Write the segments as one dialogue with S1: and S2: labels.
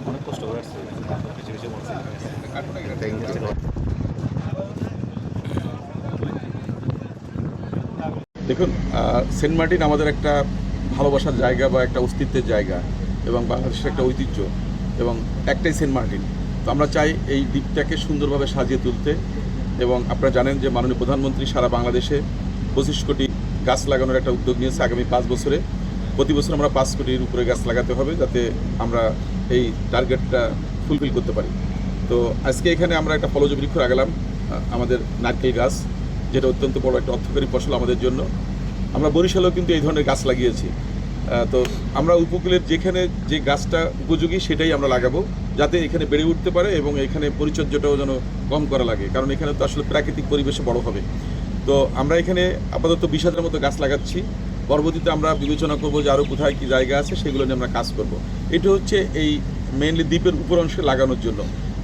S1: অনেক কষ্ট করে আসছে
S2: দেখুন, সেন্ট মার্টিন আমাদের একটা ভালোবাসার জায়গা বা একটা অস্তিত্বের জায়গা এবং বাংলাদেশের একটা ঐতিহ্য এবং একটাই সেন্ট মার্টিন। তো আমরা চাই এই দ্বীপটাকে সুন্দরভাবে সাজিয়ে তুলতে এবং আপনারা জানেন যে মাননীয় প্রধানমন্ত্রী সারা বাংলাদেশে 25 কোটি গাছ লাগানোর একটা উদ্যোগ নিয়েছে আগামী 5 বছরে। প্রতি বছর আমরা 5 কোটির উপরে গাছ লাগাতে হবে যাতে আমরা এই টার্গেটটা ফুলফিল করতে পারি। তো আজকে এখানে আমরা একটা ফলজ বৃক্ষ লাগালাম, আমাদের নারকেল গাছ, যেটা অত্যন্ত বড় একটা অর্থকরী ফসল আমাদের জন্য। আমরা বরিশালেও কিন্তু এই ধরনের গাছ লাগিয়েছি। তো আমরা উপকূলের যেখানে যে গাছটা উপযোগী সেটাই আমরা লাগাবো যাতে এখানে বেড়ে উঠতে পারে এবং এখানে পরিচর্যাটাও যেন কম করা লাগে, কারণ এখানে তো আসলে প্রাকৃতিক পরিবেশে বড় হবে। তো আমরা এখানে আপাতত 20,000-এর মতো গাছ লাগাচ্ছি। পরবর্তীতে আমরা বিবেচনা করব যে আরও কোথায় কী জায়গা আছে সেগুলো নিয়ে আমরা কাজ করব। এটা হচ্ছে এই মেইনলি দ্বীপের উপর অংশে লাগানোর জন্য।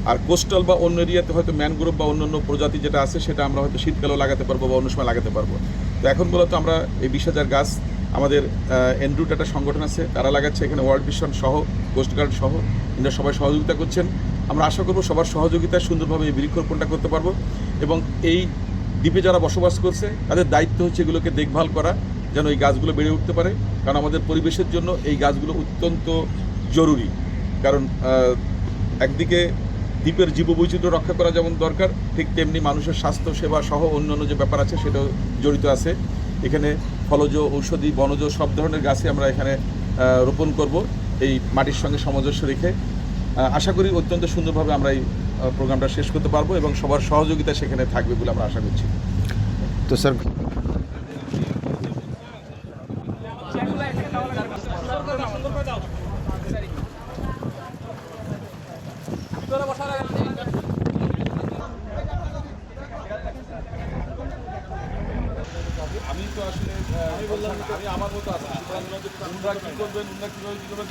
S2: আর কোস্টাল বা অন্য এরিয়াতে হয়তো ম্যানগ্রোভ বা অন্য প্রজাতি যেটা আছে সেটা আমরা হয়তো শীতকালেও লাগাতে পারবো বা অন্য সময় লাগাতে পারবো। তো এখন মূলত আমরা এই 20,000 গাছ আমাদের এনরুট একটা সংগঠন আছে, তারা লাগাচ্ছে, এখানে ওয়ার্ল্ড ভিশন সহ কোস্টগার্ড সহ এরা সবাই সহযোগিতা করছেন। আমরা আশা করব সবার সহযোগিতায় সুন্দরভাবে এই বৃক্ষরোপণটা করতে পারবো এবং এই দ্বীপে যারা বসবাস করছে তাদের দায়িত্ব হচ্ছে এগুলোকে দেখভাল করা যেন এই গাছগুলো বেড়ে উঠতে পারে, কারণ আমাদের পরিবেশের জন্য এই গাছগুলো অত্যন্ত জরুরি। কারণ একদিকে দ্বীপের জীববৈচিত্র্য রক্ষা করা যেমন দরকার, ঠিক তেমনি মানুষের স্বাস্থ্য সেবা সহ অন্যান্য যে ব্যাপার আছে সেটাও জড়িত আছে। এখানে ফলজ, ঔষধি, বনজ সব ধরনের গাছই আমরা এখানে রোপণ করব এই মাটির সঙ্গে সামঞ্জস্য রেখে। আশা করি অত্যন্ত সুন্দরভাবে আমরা এই প্রোগ্রামটা শেষ করতে পারবো এবং সবার সহযোগিতা সেখানে থাকবে বলে আমরা আশা করছি।
S1: তো স্যার
S2: আমি তো আসলে আমি আমার মতো আছি, কি করবেন, কীভাবে